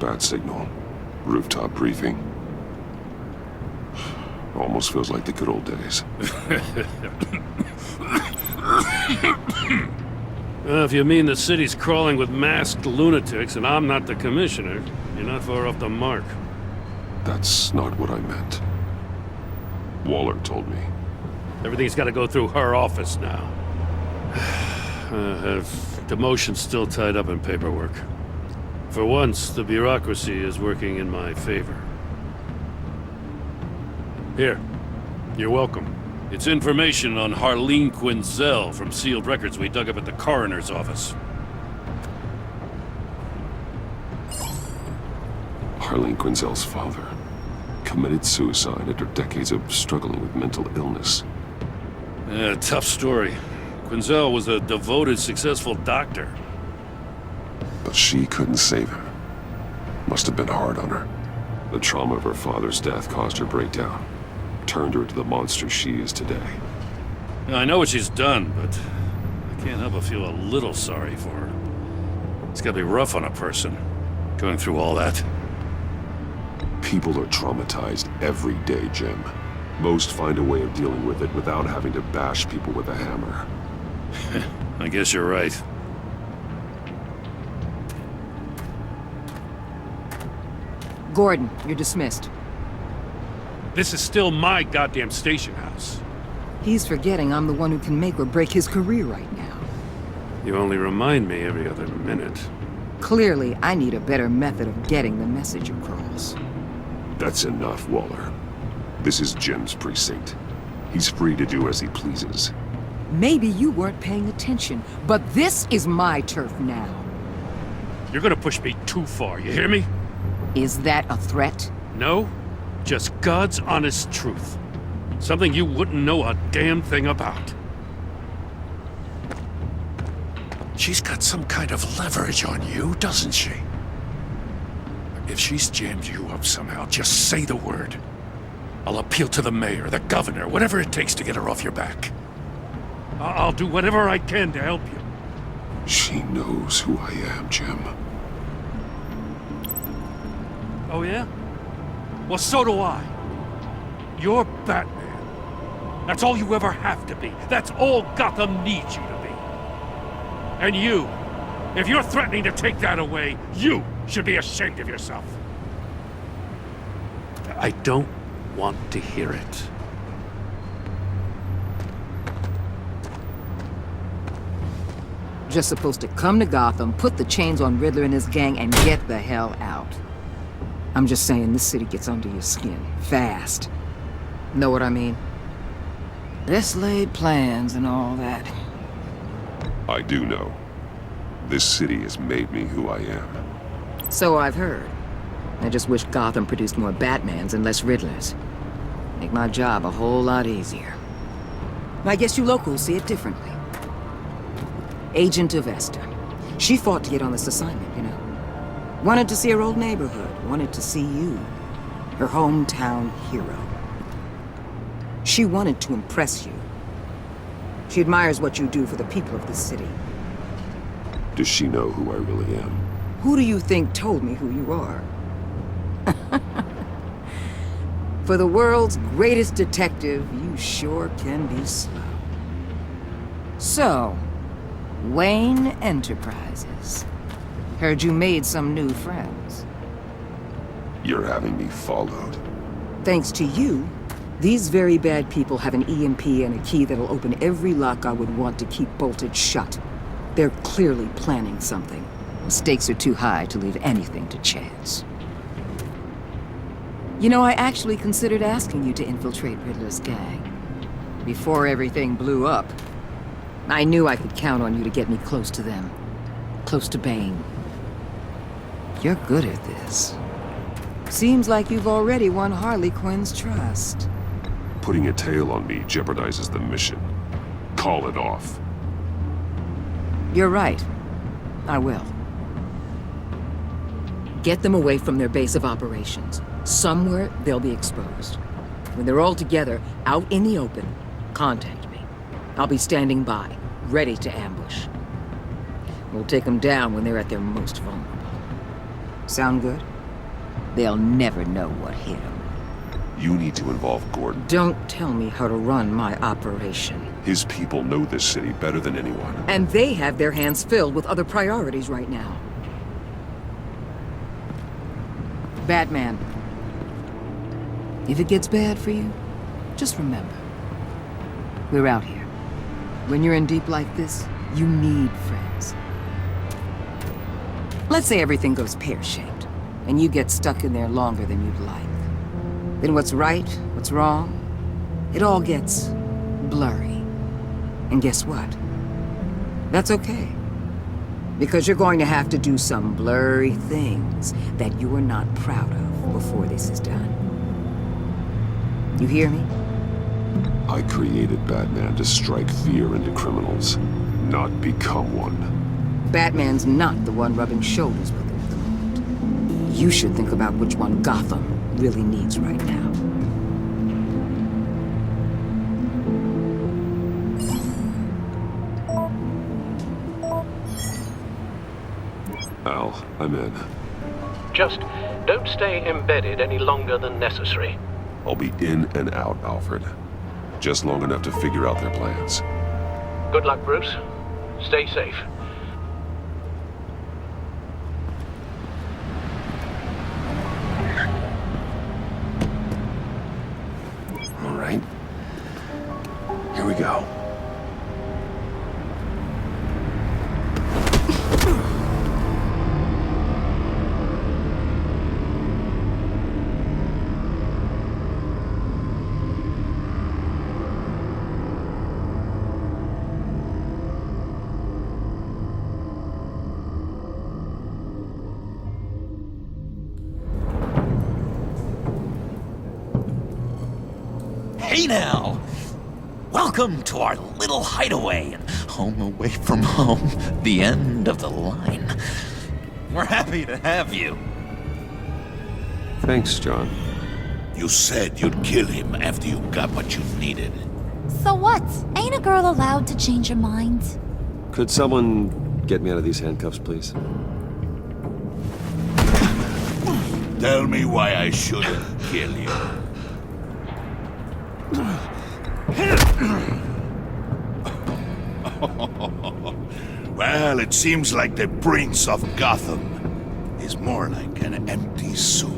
Bat signal. Rooftop briefing. Almost feels like the good old days. Well, if you mean the city's crawling with masked lunatics and I'm not the commissioner, you're not far off the mark. That's not what I meant. Waller told me. Everything's got to go through her office now. Her demotion's still tied up in paperwork. For once, the bureaucracy is working in my favor. Here. You're welcome. It's information on Harleen Quinzel from sealed records we dug up at the coroner's office. Harleen Quinzel's father committed suicide after decades of struggling with mental illness. Yeah, tough story. Quinzel was a devoted, successful doctor. But she couldn't save him. Must have been hard on her. The trauma of her father's death caused her breakdown. Turned her into the monster she is today. Now, I know what she's done, but I can't help but feel a little sorry for her. It's gotta be rough on a person, going through all that. People are traumatized every day, Jim. Most find a way of dealing with it without having to bash people with a hammer. I guess you're right. Gordon, you're dismissed. This is still my goddamn station house. He's forgetting I'm the one who can make or break his career right now. You only remind me every other minute. Clearly, I need a better method of getting the message across. That's enough, Waller. This is Jim's precinct. He's free to do as he pleases. Maybe you weren't paying attention, but this is my turf now. You're gonna push me too far, you hear me? Is that a threat? No, just God's honest truth. Something you wouldn't know a damn thing about. She's got some kind of leverage on you, doesn't she? If she's jammed you up somehow, just say the word. I'll appeal to the mayor, the governor, whatever it takes to get her off your back. I'll do whatever I can to help you. She knows who I am, Jim. Oh yeah? Well, so do I. You're Batman. That's all you ever have to be. That's all Gotham needs you to be. And you, if you're threatening to take that away, you should be ashamed of yourself. I don't want to hear it. Just supposed to come to Gotham, put the chains on Riddler and his gang, and get the hell out. I'm just saying, this city gets under your skin. Fast. Know what I mean? Best laid plans and all that. I do know. This city has made me who I am. So I've heard. I just wish Gotham produced more Batmans and less Riddlers. Make my job a whole lot easier. I guess you locals see it differently. Agent Avesta. She fought to get on this assignment, you know. Wanted to see her old neighborhood. Wanted to see you. Her hometown hero. She wanted to impress you. She admires what you do for the people of this city. Does she know who I really am? Who do you think told me who you are? For the world's greatest detective, you sure can be slow. So, Wayne Enterprises. Heard you made some new friends. You're having me followed. Thanks to you, these very bad people have an EMP and a key that'll open every lock I would want to keep bolted shut. They're clearly planning something. The stakes are too high to leave anything to chance. You know, I actually considered asking you to infiltrate Riddler's gang. Before everything blew up, I knew I could count on you to get me close to them. Close to Bane. You're good at this. Seems like you've already won Harley Quinn's trust. Putting a tail on me jeopardizes the mission. Call it off. You're right. I will. Get them away from their base of operations. Somewhere they'll be exposed. When they're all together, out in the open, contact me. I'll be standing by, ready to ambush. We'll take them down when they're at their most vulnerable. Sound good? they'll never know what hit them. You need to involve Gordon. Don't tell me how to run my operation. His people know this city better than anyone. And they have their hands filled with other priorities right now. Batman, if it gets bad for you, just remember, we're out here. When you're in deep like this, you need friends. Let's say everything goes pear-shaped, and you get stuck in there longer than you'd like. Then what's right, what's wrong, it all gets blurry. And guess what? That's okay. Because you're going to have to do some blurry things that you are not proud of before this is done. You hear me? I created Batman to strike fear into criminals, not become one. Batman's not the one rubbing shoulders with them at the moment. You should think about which one Gotham really needs right now. Al, I'm in. Just don't stay embedded any longer than necessary. I'll be in and out, Alfred. Just long enough to figure out their plans. Good luck, Bruce. Stay safe. All right. Here we go. Hey now! Welcome to our little hideaway and home away from home, the end of the line. We're happy to have you. Thanks, John. You said you'd kill him after you got what you needed. So what? Ain't a girl allowed to change her mind? Could someone get me out of these handcuffs, please? Tell me why I shouldn't kill you. Well, it seems like the Prince of Gotham is more like an empty suit.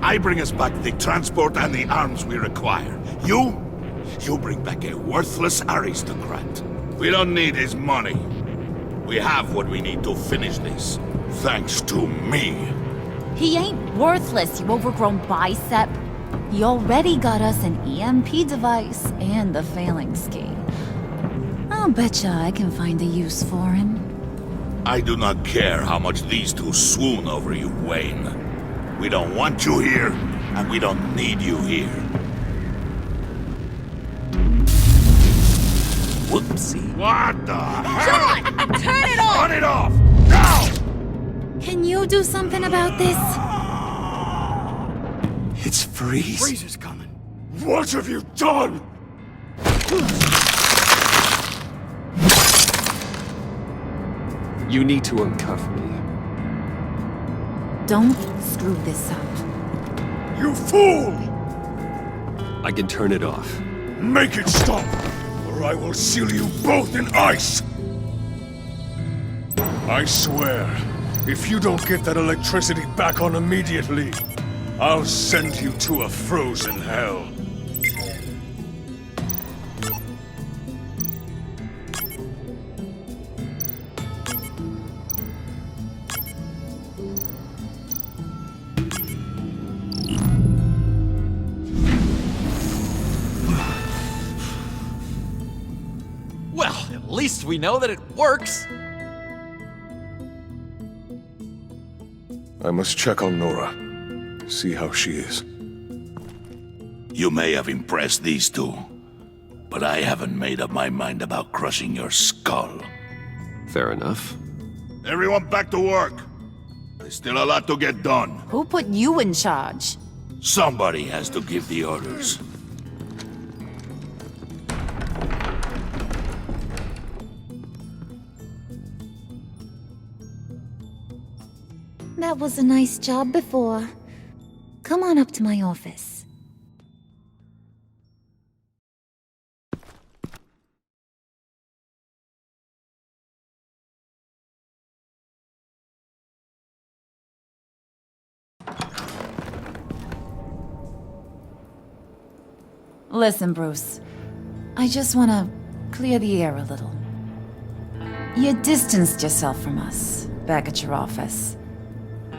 I bring us back the transport and the arms we require. You bring back a worthless aristocrat. We don't need his money. We have what we need to finish this, thanks to me. He ain't worthless, you overgrown bicep. He already got us an EMP device and the phalanx key. I'll betcha I can find a use for him. I do not care how much these two swoon over you, Wayne. We don't want you here, and we don't need you here. Whoopsie. What the heck? John! Turn it off! Turn it off! Now! Can you do something about this? It's Freeze. Freeze is coming. What have you done? You need to uncuff me. Don't screw this up. You fool! I can turn it off. Make it stop, or I will seal you both in ice! I swear, if you don't get that electricity back on immediately, I'll send you to a frozen hell. Well, at least we know that it works. I must check on Nora. See how she is. You may have impressed these two, but I haven't made up my mind about crushing your skull. Fair enough. Everyone back to work. There's still a lot to get done. Who put you in charge? Somebody has to give the orders. That was a nice job before. Come on up to my office. Listen, Bruce. I just want to clear the air a little. You distanced yourself from us back at your office.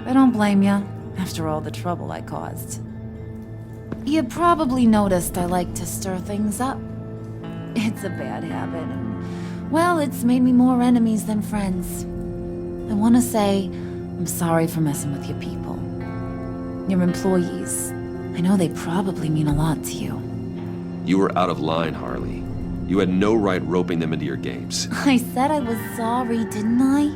I don't blame you, after all the trouble I caused. You probably noticed I like to stir things up. It's a bad habit, and, well, it's made me more enemies than friends. I want to say I'm sorry for messing with your people. Your employees. I know they probably mean a lot to you. You were out of line, Harley. You had no right roping them into your games. I said I was sorry, didn't I?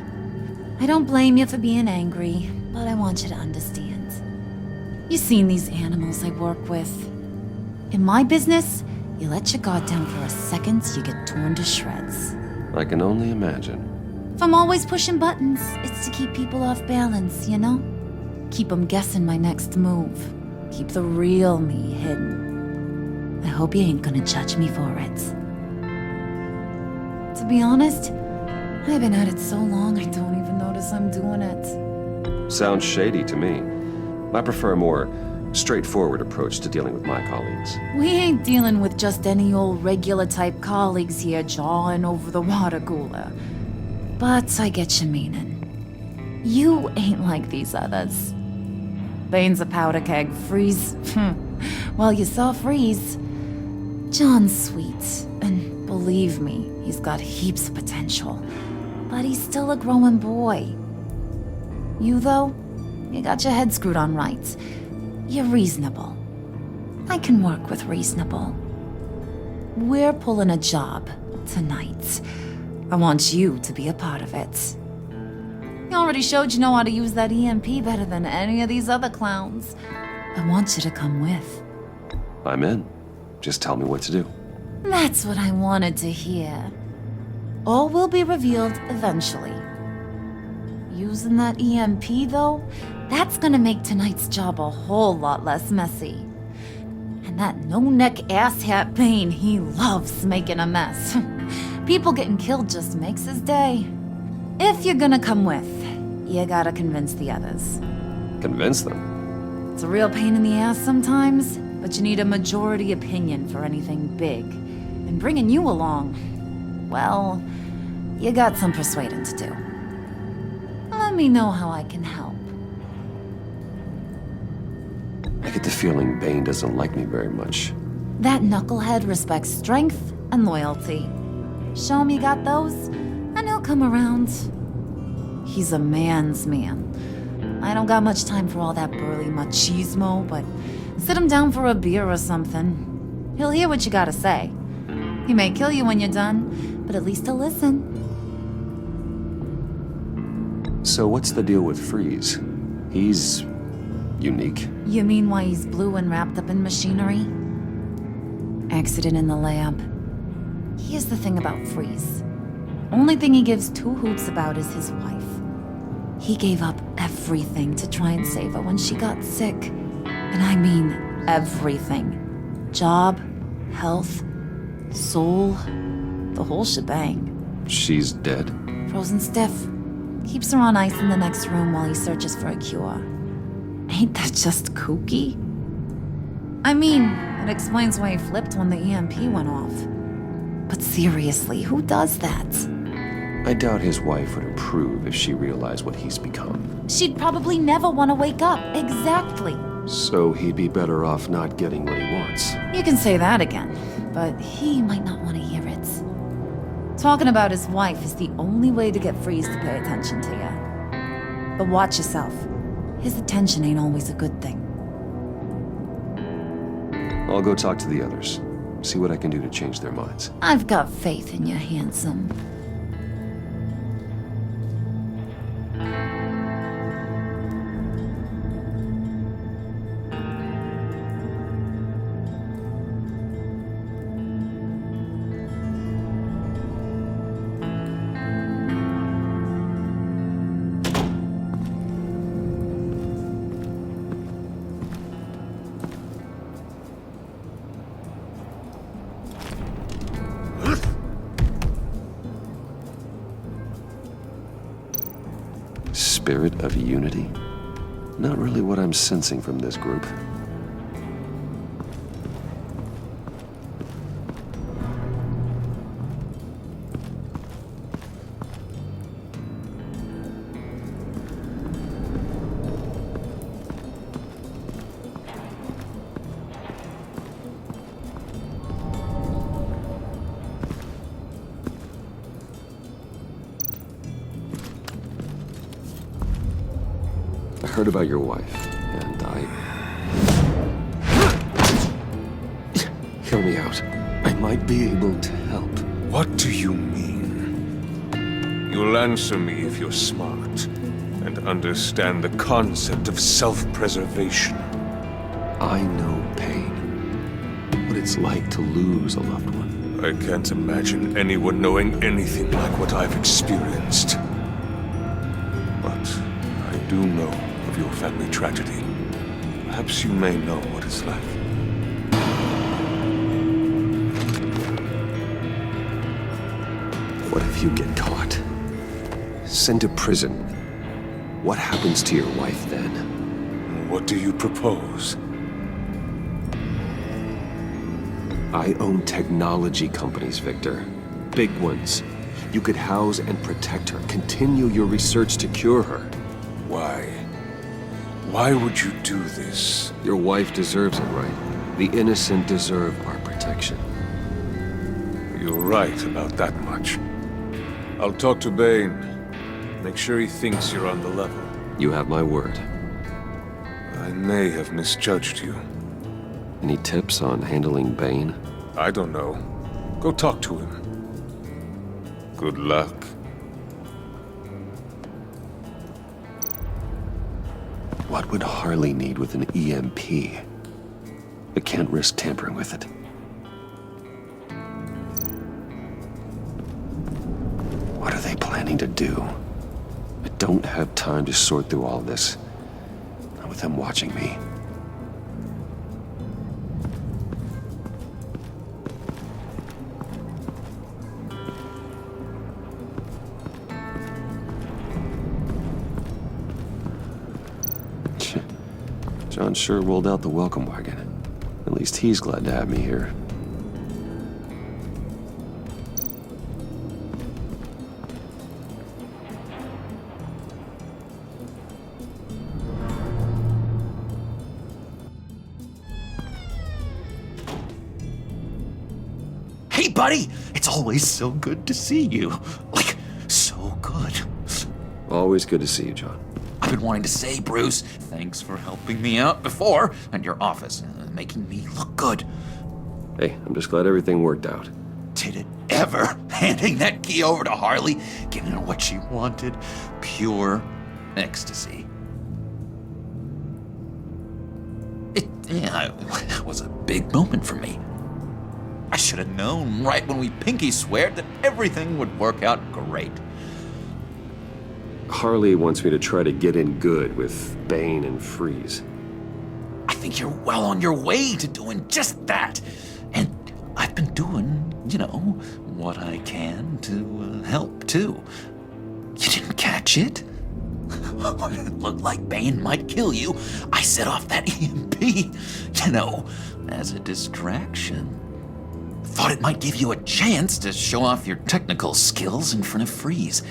I don't blame you for being angry, but I want you to understand. You've seen these animals I work with. In my business, you let your guard down for a second, you get torn to shreds. I can only imagine. If I'm always pushing buttons, it's to keep people off balance, you know? Keep them guessing my next move. Keep the real me hidden. I hope you ain't gonna judge me for it. To be honest, I've been at it so long I don't even notice I'm doing it. Sounds shady to me. I prefer a more straightforward approach to dealing with my colleagues. We ain't dealing with just any old regular type colleagues here jawing over the water cooler. But I get your meaning. You ain't like these others. Bane's a powder keg, Freeze. Well, you saw Freeze. John's sweet, and believe me, he's got heaps of potential. But he's still a growing boy. You, though, you got your head screwed on right. You're reasonable. I can work with reasonable. We're pulling a job tonight. I want you to be a part of it. You already showed you know how to use that EMP better than any of these other clowns. I want you to come with. I'm in. Just tell me what to do. That's what I wanted to hear. All will be revealed eventually. Using that EMP, though, that's gonna make tonight's job a whole lot less messy. And that no-neck asshat Bane, he loves making a mess. People getting killed just makes his day. If you're gonna come with, you gotta convince the others. Convince them? It's a real pain in the ass sometimes, but you need a majority opinion for anything big. And bringing you along, well, you got some persuading to do. Let me know how I can help. I get the feeling Bane doesn't like me very much. That knucklehead respects strength and loyalty. Show him you got those, and he'll come around. He's a man's man. I don't got much time for all that burly machismo, but sit him down for a beer or something. He'll hear what you gotta say. He may kill you when you're done, but at least he'll listen. So what's the deal with Freeze? He's unique. You mean why he's blue and wrapped up in machinery? Accident in the lab. Here's the thing about Freeze. Only thing he gives two hoots about is his wife. He gave up everything to try and save her when she got sick. And I mean everything. Job, health, soul, the whole shebang. She's dead? Frozen stiff. Keeps her on ice in the next room while he searches for a cure. Ain't that just kooky? I mean, it explains why he flipped when the EMP went off. But seriously, who does that? I doubt his wife would approve if she realized what he's become. She'd probably never want to wake up. Exactly. So he'd be better off not getting what he wants. You can say that again, but he might not want to hear it. Talking about his wife is the only way to get Freeze to pay attention to you. But watch yourself. His attention ain't always a good thing. I'll go talk to the others. See what I can do to change their minds. I've got faith in you, handsome. spirit of unity? Not really what I'm sensing from this group. I heard about your wife, and Hear me out. I might be able to help. What do you mean? You'll answer me if you're smart and understand the concept of self-preservation. I know pain. What it's like to lose a loved one. I can't imagine anyone knowing anything like what I've experienced. But I do know of your family tragedy. Perhaps you may know what it's like. What if you get caught? Sent to prison? What happens to your wife then? What do you propose? I own technology companies, Victor. Big ones. You could house and protect her, continue your research to cure her. Why? Why would you do this? Your wife deserves it, right? The innocent deserve our protection. You're right about that much. I'll talk to Bane. Make sure he thinks you're on the level. You have my word. I may have misjudged you. Any tips on handling Bane? I don't know. Go talk to him. Good luck. What would Harley need with an EMP? I can't risk tampering with it. What are they planning to do? I don't have time to sort through all this. Not with them watching me. John sure rolled out the welcome wagon. At least he's glad to have me here. Hey, buddy! It's always so good to see you. Like, so good. Always good to see you, John. I've been wanting to say, Bruce, thanks for helping me out before at your office, making me look good. Hey, I'm just glad everything worked out. Did it ever? Handing that key over to Harley, giving her what she wanted. Pure ecstasy. It was a big moment for me. I should have known right when we pinky sweared that everything would work out great. Harley wants me to try to get in good with Bane and Freeze. I think you're well on your way to doing just that. And I've been doing, what I can to help, too. You didn't catch it? When it looked like Bane might kill you, I set off that EMP, as a distraction. Thought it might give you a chance to show off your technical skills in front of Freeze.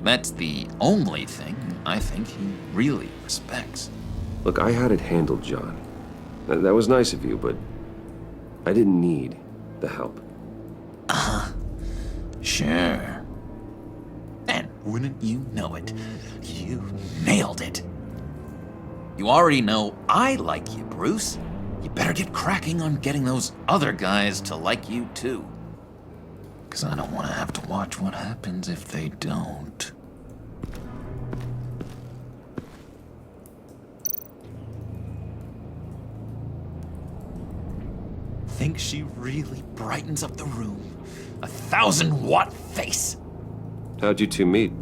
That's the only thing I think he really respects. Look, I had it handled, John. That was nice of you, but I didn't need the help. Sure. And wouldn't you know it, you nailed it. You already know I like you, Bruce. You better get cracking on getting those other guys to like you, too. 'Cause I don't want to have to watch what happens if they don't. Think she really brightens up the room. 1,000-watt face. How'd you two meet?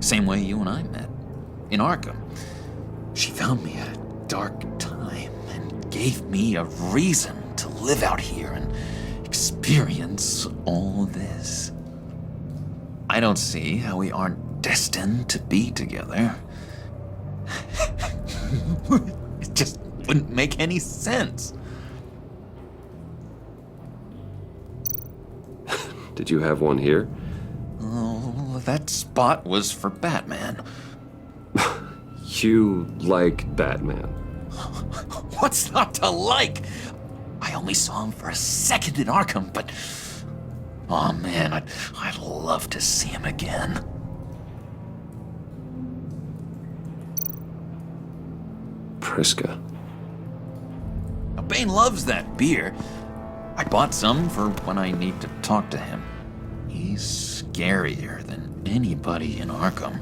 Same way you and I met. In Arkham. She found me at a dark time and gave me a reason to live out here and experience all this. I don't see how we aren't destined to be together. wouldn't make any sense. Did you have one here? Oh, that spot was for Batman. You like Batman. What's not to like? I only saw him for a second in Arkham, but... oh man, I'd love to see him again. Priska. Now, Bane loves that beer. I bought some for when I need to talk to him. He's scarier than anybody in Arkham.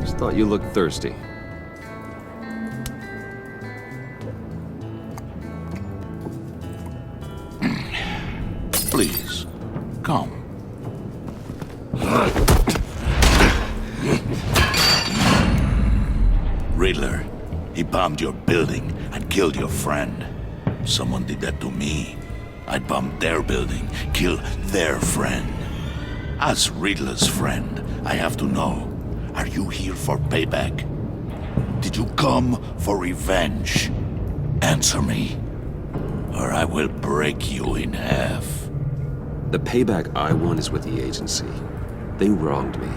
Just thought you looked thirsty. Please, come. Riddler, he bombed your building and killed your friend. Someone did that to me. I'd bomb their building, kill their friend. As Riddler's friend, I have to know, are you here for payback? Did you come for revenge? Answer me, or I will break you in half. The payback I want is with the agency. They wronged me,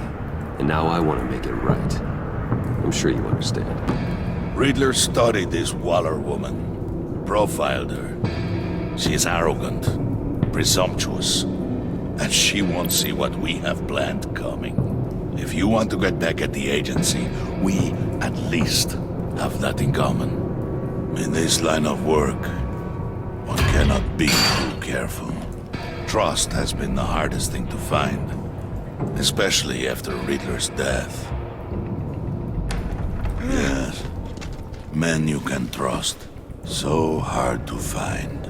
and now I want to make it right. I'm sure you understand. Riddler studied this Waller woman, profiled her. She is arrogant, presumptuous, and she won't see what we have planned coming. If you want to get back at the agency, we at least have that in common. In this line of work, one cannot be too careful. Trust has been the hardest thing to find, especially after Riddler's death. Yes, men you can trust, so hard to find.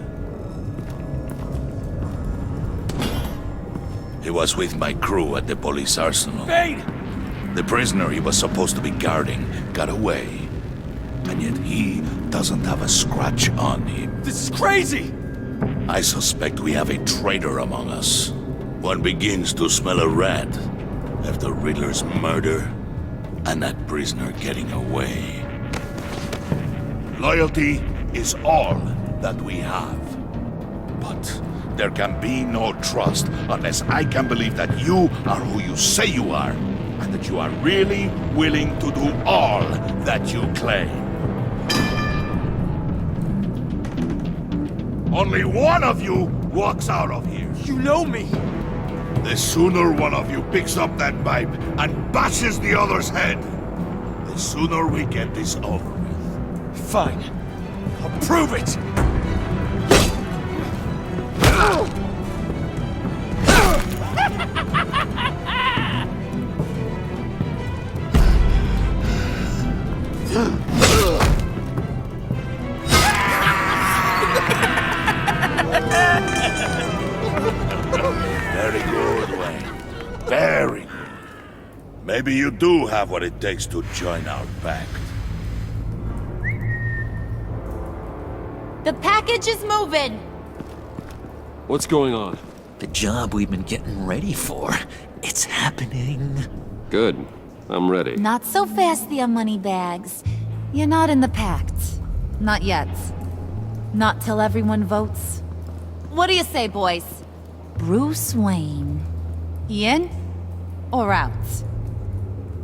He was with my crew at the police arsenal. Bane! The prisoner he was supposed to be guarding got away. And yet he doesn't have a scratch on him. This is crazy! I suspect we have a traitor among us. One begins to smell a rat after Riddler's murder and that prisoner getting away. Loyalty is all that we have. But there can be no trust unless I can believe that you are who you say you are, and that you are really willing to do all that you claim. Only one of you walks out of here. You know me! The sooner one of you picks up that pipe and bashes the other's head, the sooner we get this over with. Fine. I'll prove it! Very good, Wayne. Very good. Maybe you do have what it takes to join our pact. The package is moving! What's going on? The job we've been getting ready for. It's happening. Good. I'm ready. Not so fast, the Moneybags. You're not in the pact. Not yet. Not till everyone votes. What do you say, boys? Bruce Wayne. In or out?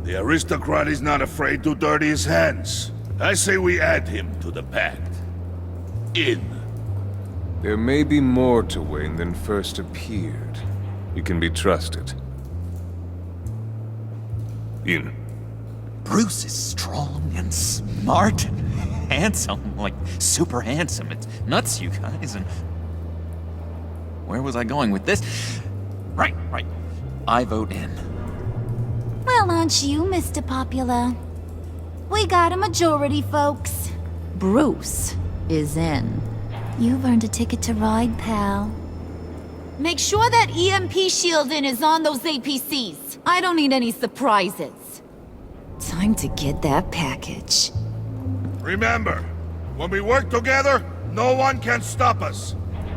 The aristocrat is not afraid to dirty his hands. I say we add him to the pact. In. There may be more to Wayne than first appeared. You can be trusted. In. Bruce is strong and smart and handsome, like super handsome. It's nuts, you guys. And where was I going with this? Right. I vote in. Well, aren't you, Mr. Popular? We got a majority, folks. Bruce is in. You've earned a ticket to ride, pal. Make sure that EMP shielding is on those APCs. I don't need any surprises. Time to get that package. Remember, when we work together, no one can stop us.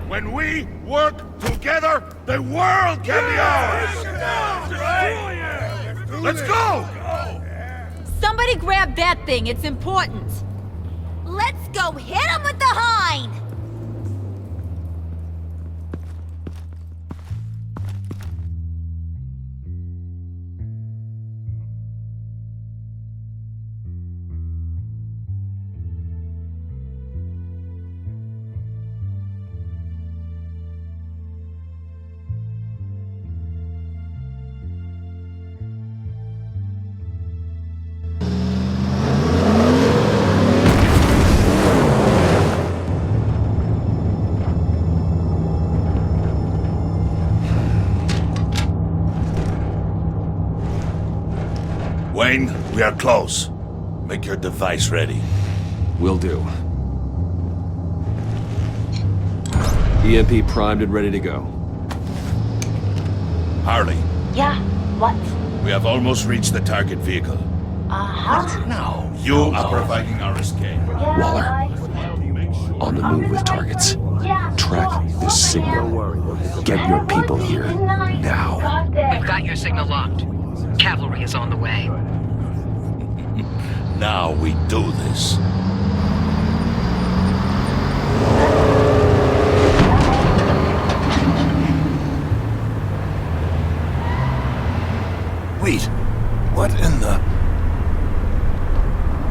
When we work together, the world can be ours! Let's go! Somebody grab that thing, it's important. Let's go hit him with the hind! Wayne, we are close. Make your device ready. Will do. EMP primed and ready to go. Harley, Yeah, what? we have almost reached the target vehicle. Uh-huh. No. You are providing our escape. Yeah, Waller. right. On the move with targets. Yeah, Track this signal. Get your people here. Now. We've got your signal locked. Cavalry is on the way. Now we do this. Wait, what in the...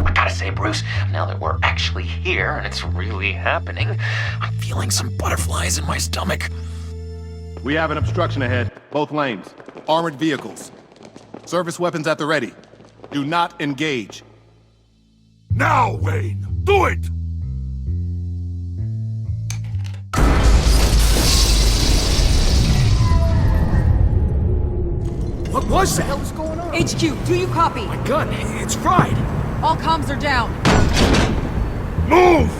I gotta say, Bruce, now that we're actually here and it's really happening, I'm feeling some butterflies in my stomach. We have an obstruction ahead, both lanes. Armored vehicles. Service weapons at the ready. Do not engage. Now, Wayne! Do it! What was that? What the hell is going on? HQ, do you copy? My gun, it's fried. All comms are down. Move!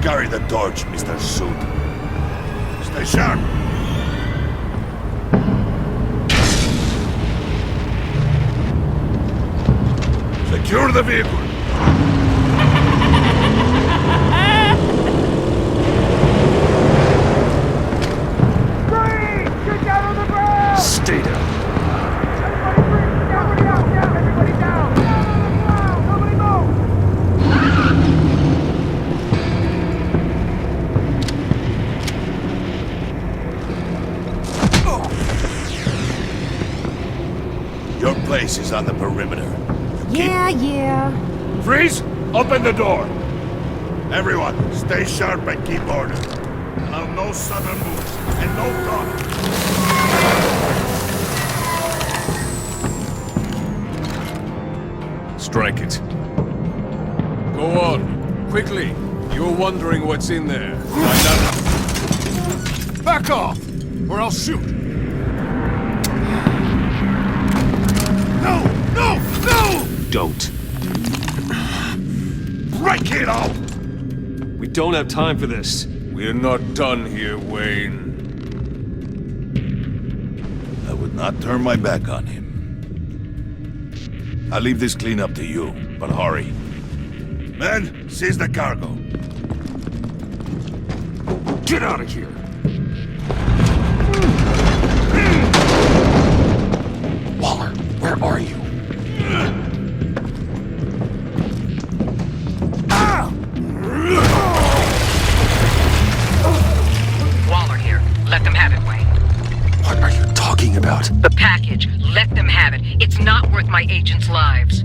Carry the torch, Mr. Suit. Stay sharp. Secure the vehicle. Stay down. Your place is on the perimeter. Yeah. Freeze! Open the door! Everyone, stay sharp and keep order. Allow no sudden moves, and no talk. Strike it. Go on, quickly. You're wondering what's in there. Find out. Back off, or I'll shoot. No! Don't. Break it off! We don't have time for this. We're not done here, Wayne. I would not turn my back on him. I'll leave this cleanup to you, but hurry. Men, seize the cargo. Get out of here. Waller, where are you? Waller here. Let them have it, Wayne. What are you talking about? The package. Let them have it. It's not worth my agents' lives.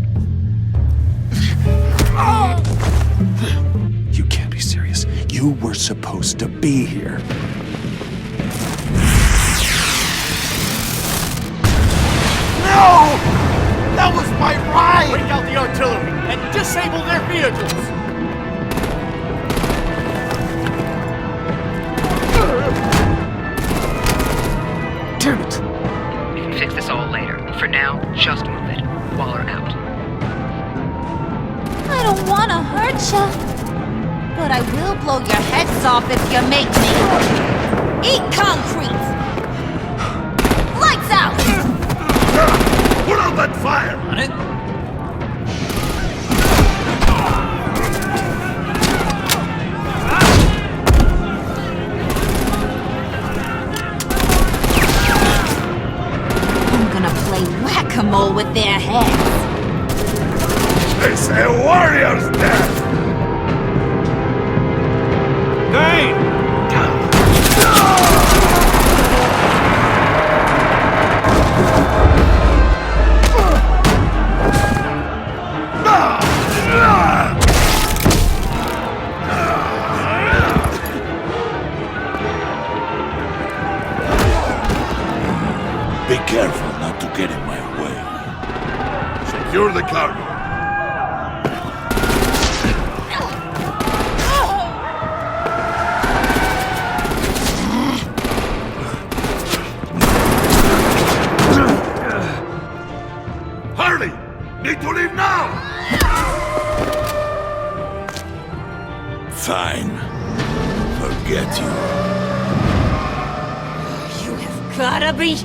You can't be serious. You were supposed to be here. my ride! Break out the artillery and disable their vehicles! Damn it! We can fix this all later. For now, just move it. Waller out. I don't want to hurt ya, but I will blow your heads off if you make me. Eat concrete! Lights out! Put out that fire! On it? I'm gonna play whack-a-mole with their heads. It's a warrior's death! Dane! Be careful not to get in my way. Secure the cargo. Harley! Need to leave now! Fine. Forget you. You have gotta be...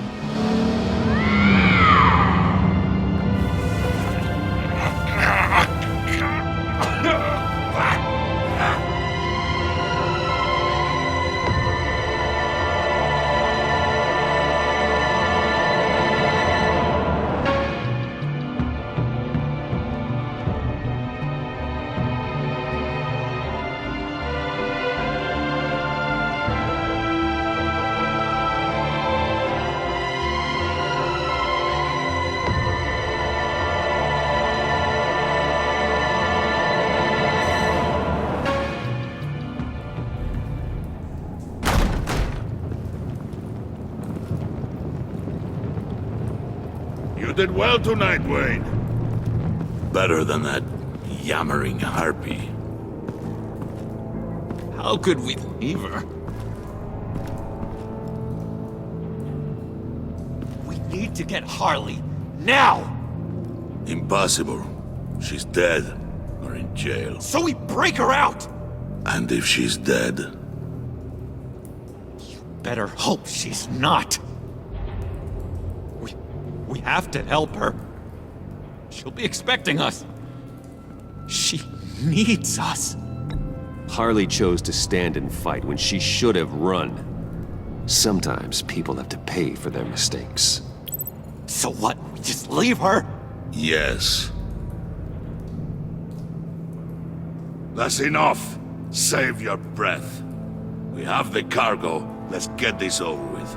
You did well tonight, Wayne. Better than that yammering harpy. How could we leave her? We need to get Harley, now! Impossible. She's dead, or in jail. So we break her out! And if she's dead, Better hope she's not. We have to help her. She'll be expecting us. She needs us. Harley chose to stand and fight when she should have run. Sometimes people have to pay for their mistakes. So what? We just leave her? yes. That's enough. Save your breath. We have the cargo. Let's get this over with.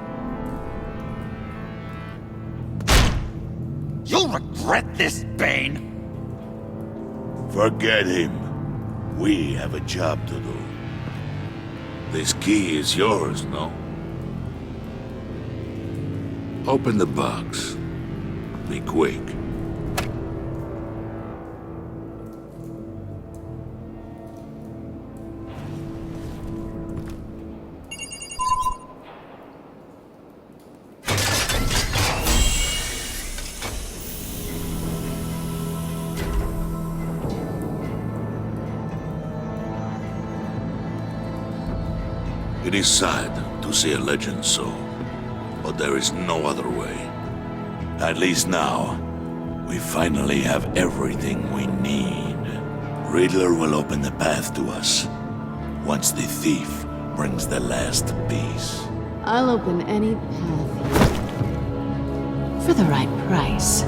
You'll regret this, Bane! Forget him. We have a job to do. This key is yours, no? Open the box. Be quick. It is sad to see a legend so, but there is no other way. At least now, we finally have everything we need. Riddler will open the path to us, once the thief brings the last piece. I'll open any path for the right price.